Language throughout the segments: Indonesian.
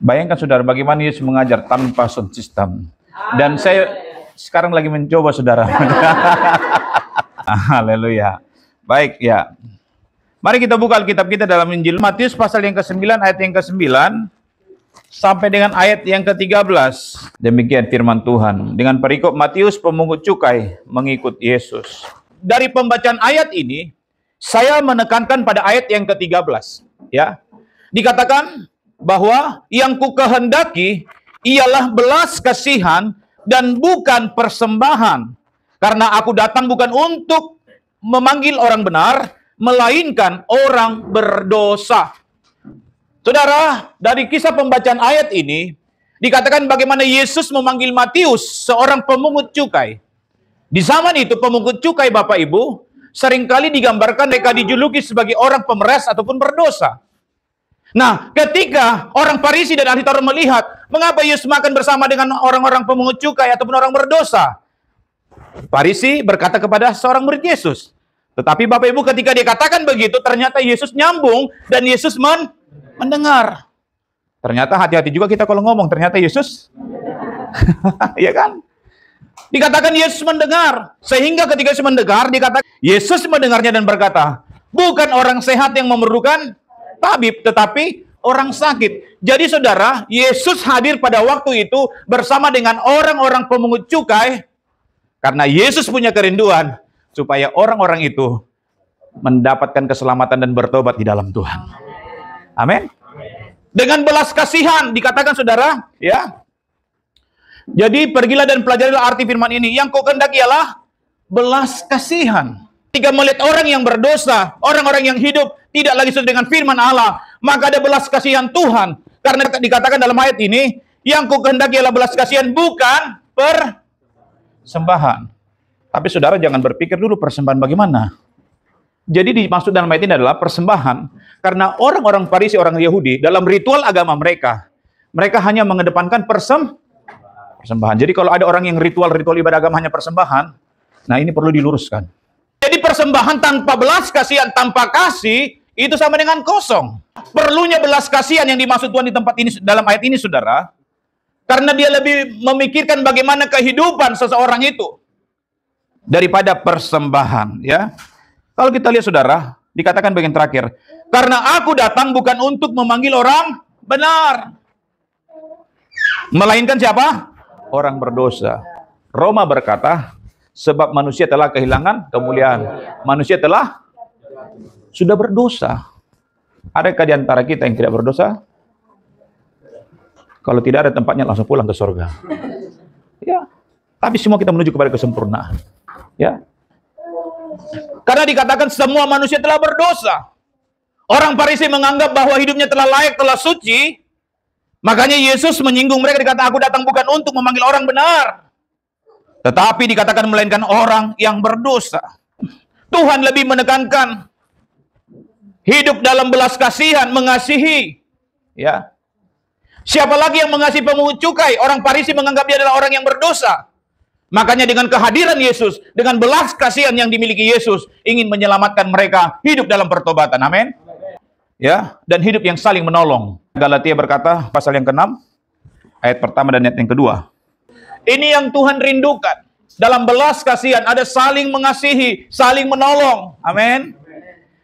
Bayangkan saudara, bagaimana Yesus mengajar tanpa sound system. Dan saya sekarang lagi mencoba saudara. Haleluya. Baik ya. Mari kita buka Alkitab kita dalam Injil Matius pasal yang ke-9 ayat yang ke-9 sampai dengan ayat yang ke-13. Demikian firman Tuhan. Dengan perikop Matius pemungut cukai mengikut Yesus. Dari pembacaan ayat ini, saya menekankan pada ayat yang ke-13. Ya. Dikatakan bahwa yang kukehendaki ialah belas kasihan dan bukan persembahan. Karena aku datang bukan untuk memanggil orang benar, melainkan orang berdosa. Saudara, dari kisah pembacaan ayat ini, dikatakan bagaimana Yesus memanggil Matius, seorang pemungut cukai. Di zaman itu, pemungut cukai, Bapak Ibu, seringkali digambarkan mereka dijuluki sebagai orang pemeras ataupun berdosa. Nah, ketika orang Farisi dan ahli Taurat melihat, mengapa Yesus makan bersama dengan orang-orang pemungut cukai ataupun orang berdosa? Farisi berkata kepada seorang murid Yesus. Tetapi Bapak Ibu ketika dia katakan begitu, ternyata Yesus nyambung dan Yesus mendengar. Ternyata hati-hati juga kita kalau ngomong, ternyata Yesus, ya kan? Dikatakan Yesus mendengar. Sehingga ketika Yesus mendengar, dikatakan Yesus mendengarnya dan berkata, bukan orang sehat yang memerlukan tabib, tetapi orang sakit. Jadi saudara, Yesus hadir pada waktu itu bersama dengan orang-orang pemungut cukai karena Yesus punya kerinduan supaya orang-orang itu mendapatkan keselamatan dan bertobat di dalam Tuhan. Amin. Dengan belas kasihan dikatakan saudara, ya. Jadi pergilah dan pelajarilah arti firman ini. Yang kau kehendaki ialah belas kasihan. Ketika melihat orang yang berdosa, orang-orang yang hidup tidak lagi sesuai dengan firman Allah, maka ada belas kasihan Tuhan. Karena dikatakan dalam ayat ini, yang ku kehendaki ialah belas kasihan, bukan persembahan. Tapi saudara jangan berpikir dulu persembahan bagaimana. Jadi dimaksud dalam ayat ini adalah persembahan. Karena orang-orang Farisi, orang Yahudi, dalam ritual agama mereka, mereka hanya mengedepankan persembahan. Jadi kalau ada orang yang ritual ibadah agama hanya persembahan, nah ini perlu diluruskan. Jadi persembahan tanpa belas kasihan, tanpa kasih, itu sama dengan kosong. Perlunya belas kasihan yang dimaksud Tuhan di tempat ini, dalam ayat ini, saudara. Karena dia lebih memikirkan bagaimana kehidupan seseorang itu daripada persembahan. Ya, kalau kita lihat, saudara, dikatakan bagian terakhir, karena aku datang bukan untuk memanggil orang benar, melainkan siapa? Orang berdosa. Roma berkata, sebab manusia telah kehilangan kemuliaan. Manusia sudah berdosa. Adakah di antara kita yang tidak berdosa? Kalau tidak ada tempatnya langsung pulang ke surga. Ya. Tapi semua kita menuju kepada kesempurnaan. Ya. Karena dikatakan semua manusia telah berdosa. Orang Farisi menganggap bahwa hidupnya telah layak, telah suci. Makanya Yesus menyinggung mereka, dikatakan aku datang bukan untuk memanggil orang benar, tetapi dikatakan melainkan orang yang berdosa. Tuhan lebih menekankan hidup dalam belas kasihan, mengasihi. Ya. Siapa lagi yang mengasihi pemungut cukai? Orang Farisi menganggap dia adalah orang yang berdosa. Makanya dengan kehadiran Yesus, dengan belas kasihan yang dimiliki Yesus, ingin menyelamatkan mereka hidup dalam pertobatan. Amin. Ya, dan hidup yang saling menolong. Galatia berkata, pasal yang ke-6, ayat pertama dan ayat yang kedua. Ini yang Tuhan rindukan. Dalam belas kasihan ada saling mengasihi, saling menolong. Amin.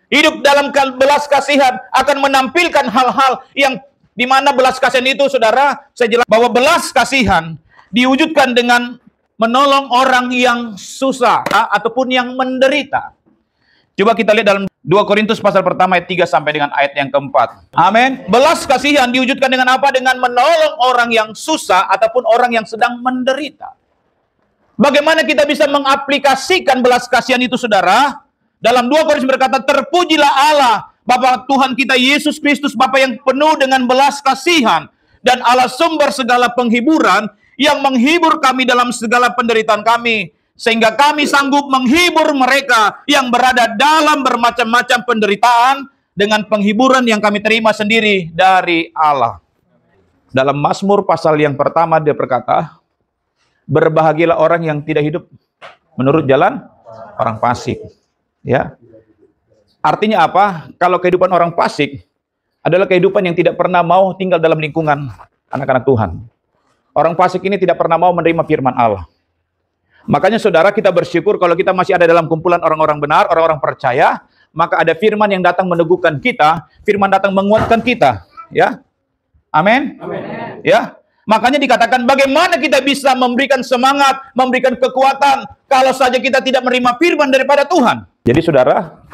Hidup dalam belas kasihan akan menampilkan hal-hal yang dimana belas kasihan itu, saudara, saya jelaskan bahwa belas kasihan diwujudkan dengan menolong orang yang susah ataupun yang menderita. Coba kita lihat dalam 2 Korintus pasal pertama ayat 3 sampai dengan ayat yang keempat. Amin. Belas kasihan diwujudkan dengan apa? Dengan menolong orang yang susah ataupun orang yang sedang menderita. Bagaimana kita bisa mengaplikasikan belas kasihan itu, saudara? Dalam 2 Korintus berkata, terpujilah Allah, Bapa Tuhan kita Yesus Kristus, Bapa yang penuh dengan belas kasihan, dan Allah sumber segala penghiburan, yang menghibur kami dalam segala penderitaan kami, sehingga kami sanggup menghibur mereka yang berada dalam bermacam-macam penderitaan dengan penghiburan yang kami terima sendiri dari Allah. Dalam Mazmur pasal yang pertama dia berkata, berbahagialah orang yang tidak hidup menurut jalan orang fasik. Ya, artinya apa? Kalau kehidupan orang fasik, adalah kehidupan yang tidak pernah mau tinggal dalam lingkungan anak-anak Tuhan. Orang fasik ini tidak pernah mau menerima firman Allah. Makanya saudara, kita bersyukur kalau kita masih ada dalam kumpulan orang-orang benar, orang-orang percaya, maka ada firman yang datang meneguhkan kita, firman datang menguatkan kita, ya. Amin. Ya. Makanya dikatakan bagaimana kita bisa memberikan semangat, memberikan kekuatan kalau saja kita tidak menerima firman daripada Tuhan. Jadi saudara,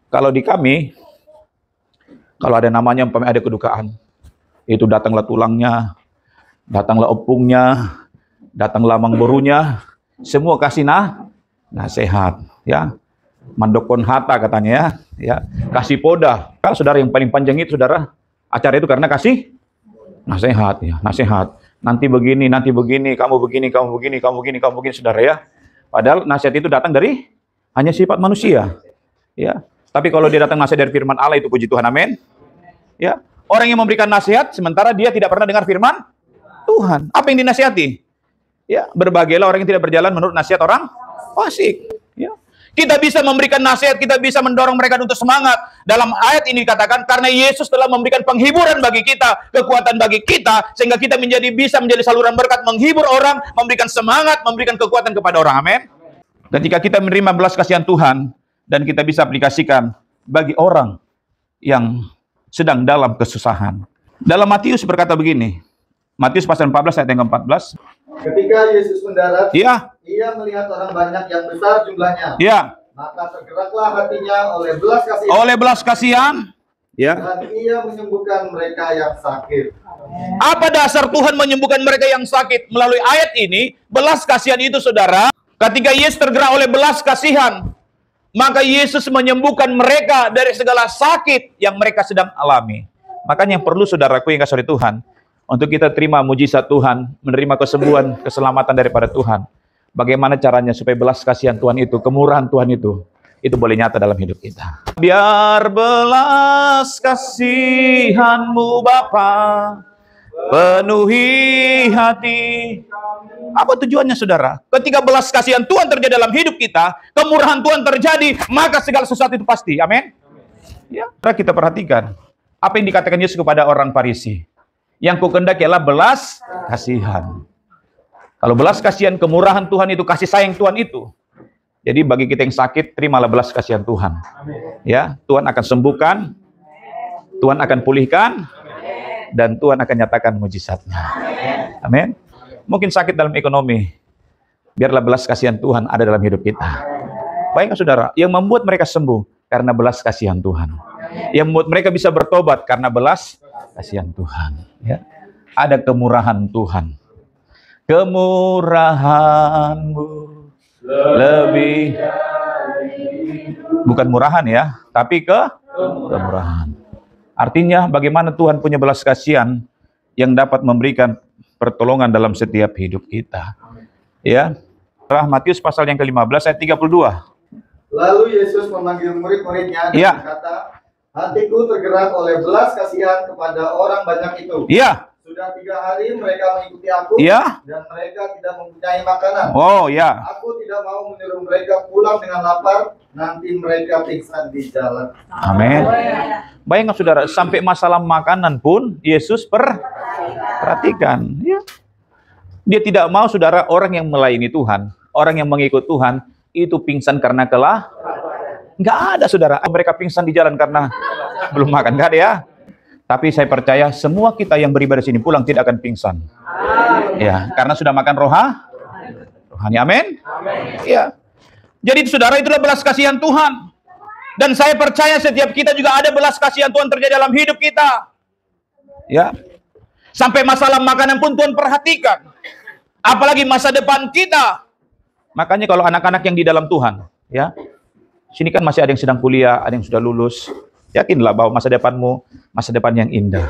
kalau di kami, kalau ada namanya ada kedukaan, itu datanglah tulangnya, datanglah opungnya, datanglah mangborunya, semua kasih nasihat, ya. Mandokon hata katanya, ya. Kasih poda. Kalau saudara yang paling panjang itu saudara, acara itu karena kasih nasihat, ya, nasihat. Nanti begini, kamu begini, saudara, ya. Padahal nasihat itu datang dari hanya sifat manusia, ya. Tapi kalau dia datang nasihat dari firman Allah, itu puji Tuhan, amin. Ya, orang yang memberikan nasihat sementara dia tidak pernah dengar firman Tuhan. Apa yang dinasihati? Ya, berbahagialah orang yang tidak berjalan menurut nasihat orang fasik. Ya. Kita bisa memberikan nasihat, kita bisa mendorong mereka untuk semangat. Dalam ayat ini dikatakan karena Yesus telah memberikan penghiburan bagi kita, kekuatan bagi kita, sehingga kita bisa menjadi saluran berkat, menghibur orang, memberikan semangat, memberikan kekuatan kepada orang. Amin. Ketika kita menerima belas kasihan Tuhan dan kita bisa aplikasikan bagi orang yang sedang dalam kesusahan. Dalam Matius berkata begini. Matius pasal 14 ayat yang ke-14. Ketika Yesus mendarat, ia melihat orang banyak yang besar jumlahnya. Maka tergeraklah hatinya oleh belas kasihan. Ya. Dan ia menyembuhkan mereka yang sakit. Apa dasar Tuhan menyembuhkan mereka yang sakit? Melalui ayat ini, belas kasihan itu saudara, ketika Yesus tergerak oleh belas kasihan, maka Yesus menyembuhkan mereka dari segala sakit yang mereka sedang alami. Makanya yang perlu saudaraku yang kasih oleh Tuhan, untuk kita terima mujizat Tuhan, menerima kesembuhan, keselamatan daripada Tuhan. Bagaimana caranya supaya belas kasihan Tuhan itu, kemurahan Tuhan itu boleh nyata dalam hidup kita. Biar belas kasihan-Mu Bapa penuhi hati. Apa tujuannya saudara? Ketika belas kasihan Tuhan terjadi dalam hidup kita, kemurahan Tuhan terjadi, maka segala sesuatu itu pasti. Amin. Ya, kita perhatikan apa yang dikatakan Yesus kepada orang Farisi. Yang kukendaki adalah belas kasihan. Kalau belas kasihan, kemurahan Tuhan itu, kasih sayang Tuhan itu. Jadi bagi kita yang sakit, terimalah belas kasihan Tuhan. Ya, Tuhan akan sembuhkan, Tuhan akan pulihkan, dan Tuhan akan nyatakan mujizatnya. Amin. Mungkin sakit dalam ekonomi, biarlah belas kasihan Tuhan ada dalam hidup kita. Baiklah saudara, yang membuat mereka sembuh karena belas kasihan Tuhan. Yang membuat mereka bisa bertobat karena belas kasihan Tuhan. Ya. Ada kemurahan Tuhan. Kemurahan-Mu lebih, bukan murahan ya, tapi kemurahan. Artinya bagaimana Tuhan punya belas kasihan yang dapat memberikan pertolongan dalam setiap hidup kita. Ya. Matius pasal yang ke-15 ayat 32. Lalu Yesus memanggil murid-muridnya dan berkata, hatiku tergerak oleh belas kasihan kepada orang banyak itu. Iya. Sudah 3 hari mereka mengikuti aku, dan mereka tidak mempunyai makanan. Oh ya. Aku tidak mau menyuruh mereka pulang dengan lapar, nanti mereka pingsan di jalan. Amin. Bayangkan saudara, sampai masalah makanan pun Yesus perhatikan. Ya. Dia tidak mau saudara orang yang melayani Tuhan, orang yang mengikut Tuhan, itu pingsan karena nggak ada saudara. Mereka pingsan di jalan karena belum makan, nggak ada ya. Tapi saya percaya semua kita yang beribadah sini pulang tidak akan pingsan. Ya, karena sudah makan rohani. Amin. Ya. Jadi saudara, itulah belas kasihan Tuhan. Dan saya percaya setiap kita juga ada belas kasihan Tuhan terjadi dalam hidup kita. Ya. Sampai masalah makanan pun Tuhan perhatikan. Apalagi masa depan kita. Makanya kalau anak-anak yang di dalam Tuhan, ya. Sini kan masih ada yang sedang kuliah, ada yang sudah lulus. Yakinlah bahwa masa depanmu, masa depan yang indah.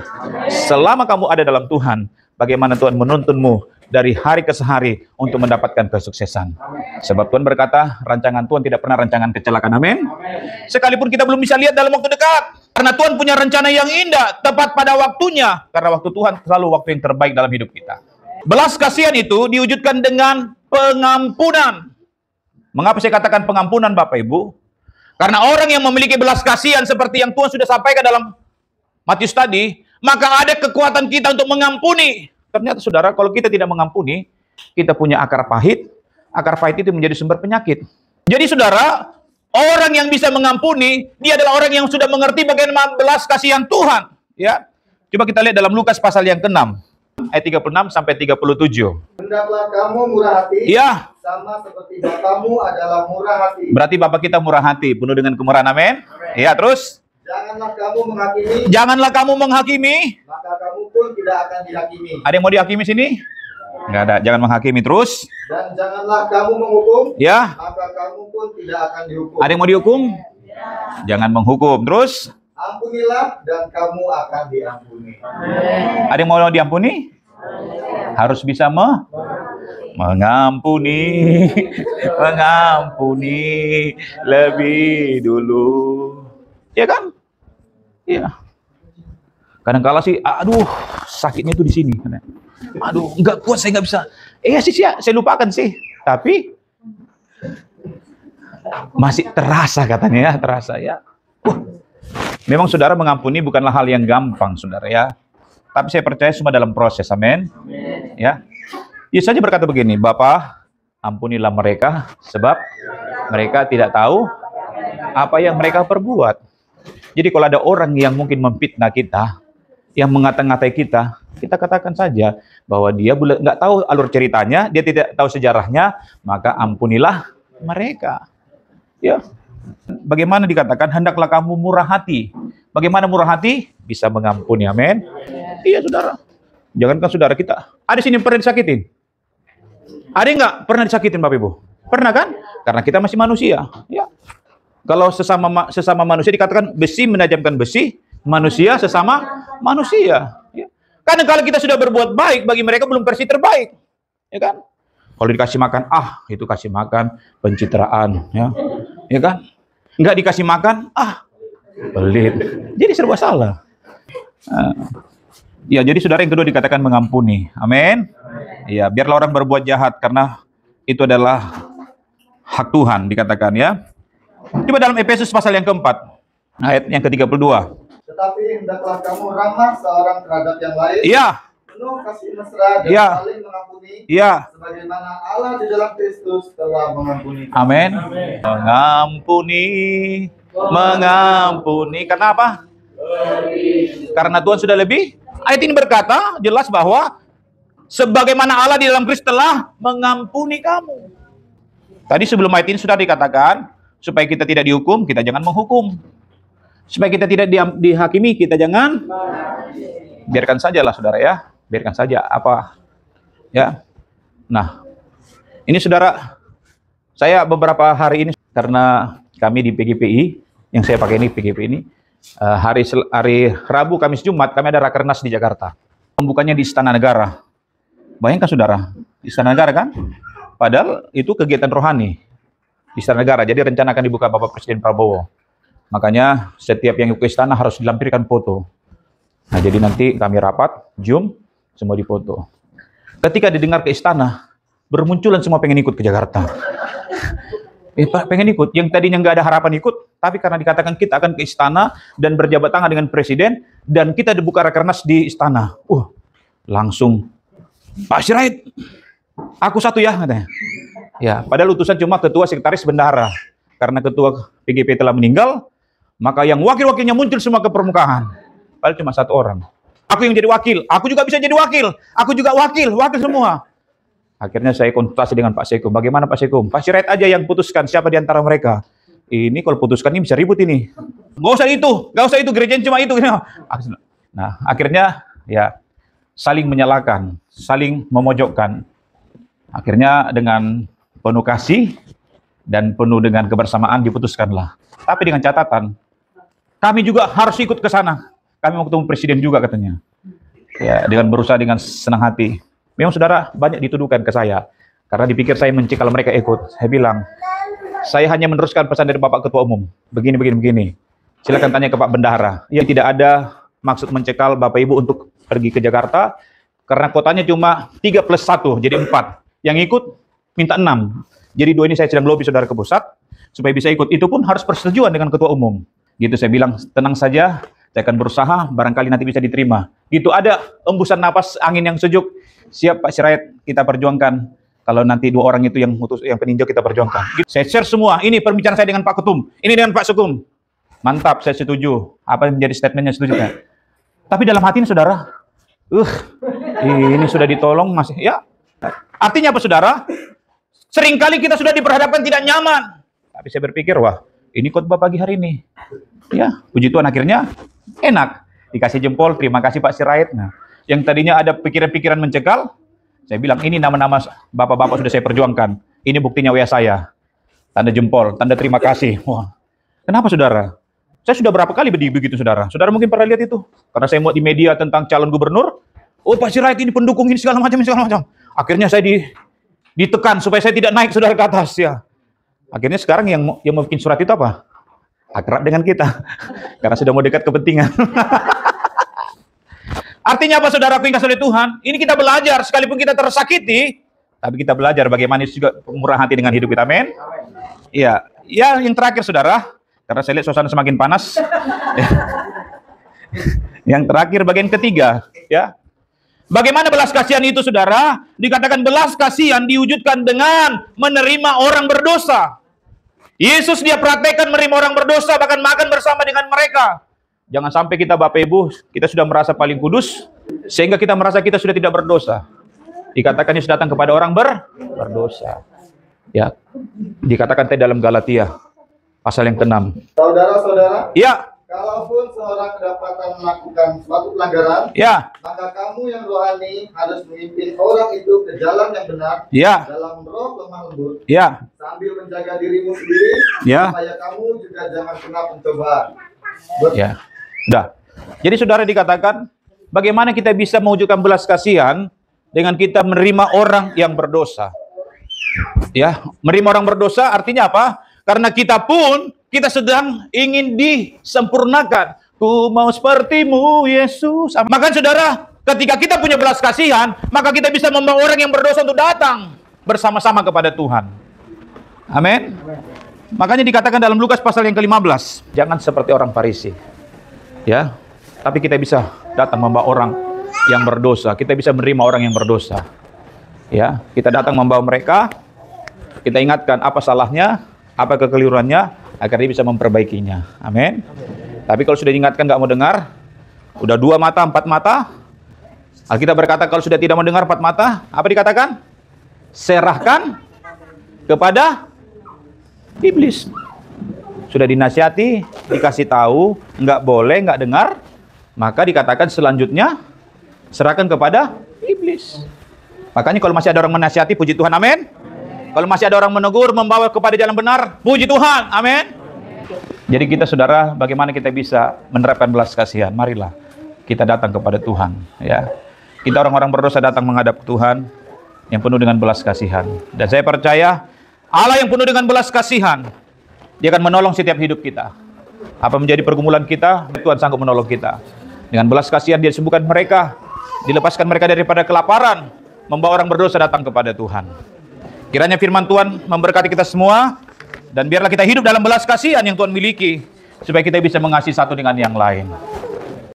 Selama kamu ada dalam Tuhan, bagaimana Tuhan menuntunmu dari hari ke hari untuk mendapatkan kesuksesan. Sebab Tuhan berkata, rancangan Tuhan tidak pernah rancangan kecelakaan. Amin. Sekalipun kita belum bisa lihat dalam waktu dekat. Karena Tuhan punya rencana yang indah, tepat pada waktunya. Karena waktu Tuhan selalu waktu yang terbaik dalam hidup kita. Belas kasihan itu diwujudkan dengan pengampunan. Mengapa saya katakan pengampunan Bapak Ibu? Karena orang yang memiliki belas kasihan seperti yang Tuhan sudah sampaikan dalam Matius tadi, maka ada kekuatan kita untuk mengampuni. Ternyata saudara, kalau kita tidak mengampuni, kita punya akar pahit. Akar pahit itu menjadi sumber penyakit. Jadi saudara, orang yang bisa mengampuni, dia adalah orang yang sudah mengerti bagaimana belas kasihan Tuhan. Ya, coba kita lihat dalam Lukas pasal yang ke-6, ayat 36 sampai 37. Hendaklah kamu murah hati, Ya, sama seperti Bapamu adalah murah hati. berarti Bapak kita murah hati, penuh dengan kemurahan, amin. Ya, terus Janganlah kamu menghakimi, janganlah kamu menghakimi. maka kamu pun tidak akan dihakimi. Ada yang mau dihakimi sini? Enggak ada, jangan menghakimi. Terus, Dan janganlah kamu menghukum, ya, maka kamu pun tidak akan dihukum. ada yang mau dihukum? Jangan menghukum. Terus, Ampunilah dan kamu akan diampuni. ada yang mau diampuni? Harus bisa mengampuni, mengampuni lebih dulu. Ya kan? Iya. Kadang-kala sih, aduh, sakitnya tuh di sini. Aduh, nggak kuat, saya nggak bisa. Sih, saya lupakan sih. Tapi masih terasa katanya ya, terasa ya. Memang saudara mengampuni bukanlah hal yang gampang, saudara ya. Tapi saya percaya semua dalam proses, amin. Ya. Yesus saja berkata begini, Bapa, ampunilah mereka, sebab mereka tidak tahu apa yang mereka perbuat. Jadi kalau ada orang yang mungkin memfitnah kita, yang mengata-ngatai kita, kita katakan saja bahwa dia nggak tahu alur ceritanya, dia tidak tahu sejarahnya, maka ampunilah mereka. Ya. Bagaimana dikatakan, hendaklah kamu murah hati. Bagaimana murah hati? Bisa mengampuni, amin. Iya, saudara. Jangankan saudara kita. Ada sini yang pernah disakitin? Ada yang nggak pernah disakitin, Bapak Ibu? Pernah kan? Karena kita masih manusia. Ya. Kalau sesama manusia dikatakan besi menajamkan besi, manusia sesama manusia. Ya. Karena kalau kita sudah berbuat baik, bagi mereka belum versi terbaik. Ya kan? Kalau dikasih makan, itu kasih makan, pencitraan. Ya kan? Nggak dikasih makan, pelit. Jadi serba salah. Ya, jadi saudara yang kedua dikatakan mengampuni. Amin. Ya, biarlah orang berbuat jahat karena itu adalah hak Tuhan dikatakan ya. Coba dalam Efesus pasal yang keempat, ayat yang ke-32. Tetapi hendaklah kamu ramah seorang terhadap yang lain. Iya. Penuh kasih mesra dan Iya. saling mengampuni. Iya. Sebagaimana Allah di dalam Kristus telah mengampuni. Amin. Mengampuni, mengampuni. Karena apa? Karena Tuhan sudah lebih. Ayat ini berkata jelas bahwa sebagaimana Allah di dalam Kristus telah mengampuni kamu. Tadi sebelum ayat ini sudah dikatakan supaya kita tidak dihukum, kita jangan menghukum. Supaya kita tidak dihakimi, kita jangan. Biarkan sajalah saudara ya. Biarkan saja apa ya. Nah, ini saudara, saya beberapa hari ini karena kami di PGPI yang saya pakai ini PGPI ini hari Rabu, Kamis, Jumat kami ada Rakernas di Jakarta. Pembukanya di Istana Negara. Bayangkan saudara, Istana Negara kan? Padahal itu kegiatan rohani di Istana Negara. Jadi rencana akan dibuka Bapak Presiden Prabowo. Makanya setiap yang ke istana harus dilampirkan foto. Nah, jadi nanti kami rapat, Zoom, semua dipoto. Ketika didengar ke istana, bermunculan semua pengen ikut ke Jakarta. Pak, pengen ikut. Yang tadinya nggak ada harapan ikut, tapi karena dikatakan kita akan ke istana dan berjabat tangan dengan presiden, dan kita dibuka rakernas di istana. Langsung, Pak Sirait, aku satu ya, katanya. Ya, padahal utusan cuma ketua sekretaris bendahara. Karena ketua PGP telah meninggal, maka yang wakil-wakilnya muncul semua ke permukaan. Padahal cuma satu orang. Aku yang jadi wakil, aku juga bisa jadi wakil. Aku juga wakil semua. Akhirnya saya konsultasi dengan Pak Sekum. Bagaimana Pak Sekum? Pak Sirait aja yang putuskan siapa di antara mereka. Ini kalau putuskan ini bisa ribut ini. Gak usah itu, gerejanya cuma itu. Nah, akhirnya ya saling menyalahkan, saling memojokkan. Akhirnya dengan penuh kasih dan penuh dengan kebersamaan diputuskanlah. Tapi dengan catatan, kami juga harus ikut ke sana. Kami mau ketemu presiden juga katanya. Ya, dengan berusaha dengan senang hati. Memang saudara banyak dituduhkan ke saya. Karena dipikir saya mencekal mereka ikut. Saya bilang, saya hanya meneruskan pesan dari Bapak Ketua Umum. Begini. Silakan tanya ke Pak Bendahara. Ya, tidak ada maksud mencekal Bapak Ibu untuk pergi ke Jakarta. Karena kotanya cuma 3+1, jadi 4. Yang ikut minta 6. Jadi 2 ini saya sedang lobby saudara ke pusat supaya bisa ikut. Itu pun harus persetujuan dengan Ketua Umum. Gitu saya bilang, tenang saja, Saya akan berusaha, barangkali nanti bisa diterima. Gitu ada embusan napas angin yang sejuk. Siap Pak Sirait, kita perjuangkan. Kalau nanti 2 orang itu yang peninjau kita perjuangkan. Gitu. Saya share semua. Ini pembicaraan saya dengan Pak Ketum. Ini dengan Pak Sukum. Mantap, saya setuju. Apa yang menjadi statementnya setuju kan? Tapi dalam hati ini saudara, ini sudah ditolong masih. Ya, artinya apa saudara? Seringkali kita sudah diperhadapkan tidak nyaman. Tapi saya berpikir, wah, ini khotbah pagi hari ini. Ya, puji Tuhan akhirnya enak. Dikasih jempol, terima kasih Pak Sirait. Nah, yang tadinya ada pikiran-pikiran mencekal, saya bilang ini nama-nama bapak-bapak sudah saya perjuangkan. Ini buktinya WA saya. Tanda jempol, tanda terima kasih. Wah, kenapa saudara? Saya sudah berapa kali begitu saudara. Saudara mungkin pernah lihat itu. Karena saya mau di media tentang calon gubernur. Oh Pak Sirait ini pendukung ini segala macam. Akhirnya saya ditekan supaya saya tidak naik saudara ke atas ya. Akhirnya sekarang yang mau bikin surat itu apa? Akrab dengan kita. Karena sudah mau dekat kepentingan. Artinya apa saudaraku yang kasih oleh Tuhan? Ini kita belajar, sekalipun kita tersakiti, tapi kita belajar bagaimana juga murah hati dengan hidup kita, amin? Iya, ya yang terakhir saudara, karena saya lihat suasana semakin panas. Yang terakhir bagian ketiga, ya. Bagaimana belas kasihan itu saudara? Dikatakan belas kasihan diwujudkan dengan menerima orang berdosa. Yesus dia praktekkan menerima orang berdosa, bahkan makan bersama dengan mereka. Jangan sampai kita Bapak Ibu, kita sudah merasa paling kudus, sehingga kita merasa kita sudah tidak berdosa. Dikatakan Yesus datang kepada orang berdosa. Ya, dikatakan dalam Galatia, pasal yang ke-6. Saudara-saudara, ya, kalaupun seorang kedapatan melakukan suatu pelanggaran, ya, maka kamu yang rohani harus memimpin orang itu ke jalan yang benar, ya, dalam roh lemah lembut, ya, sambil menjaga dirimu sendiri, ya, supaya kamu juga jangan kena pencobaan. Ya, dah. Jadi saudara dikatakan, bagaimana kita bisa mewujudkan belas kasihan dengan kita menerima orang yang berdosa. Ya, menerima orang berdosa artinya apa? Karena kita sedang ingin disempurnakan. Ku mau sepertimu Yesus. Maka saudara, ketika kita punya belas kasihan, maka kita bisa membawa orang yang berdosa untuk datang bersama-sama kepada Tuhan. Amin. Makanya dikatakan dalam Lukas pasal yang ke-15, jangan seperti orang Farisi. Ya, tapi kita bisa datang membawa orang yang berdosa. Kita bisa menerima orang yang berdosa. Ya, kita datang membawa mereka, kita ingatkan apa salahnya, apa kekeliruannya, agar dia bisa memperbaikinya. Amin. Tapi kalau sudah diingatkan nggak mau dengar, udah 2 mata, 4 mata, Alkitab berkata kalau sudah tidak mau dengar 4 mata, apa dikatakan? Serahkan kepada iblis. Sudah dinasihati, dikasih tahu, nggak boleh, nggak dengar, maka dikatakan selanjutnya serahkan kepada iblis. Makanya kalau masih ada orang menasihati, puji Tuhan, amin. Kalau masih ada orang menegur, membawa kepada jalan benar, puji Tuhan, amin. Jadi kita saudara, bagaimana kita bisa menerapkan belas kasihan? Marilah kita datang kepada Tuhan, ya. Kita orang-orang berdosa datang menghadap Tuhan yang penuh dengan belas kasihan. Dan saya percaya Allah yang penuh dengan belas kasihan, Dia akan menolong setiap hidup kita. Apa menjadi pergumulan kita, Tuhan sanggup menolong kita. Dengan belas kasihan Dia sembuhkan mereka, dilepaskan mereka daripada kelaparan, membawa orang berdosa datang kepada Tuhan. Kiranya firman Tuhan memberkati kita semua, dan biarlah kita hidup dalam belas kasihan yang Tuhan miliki, supaya kita bisa mengasihi satu dengan yang lain.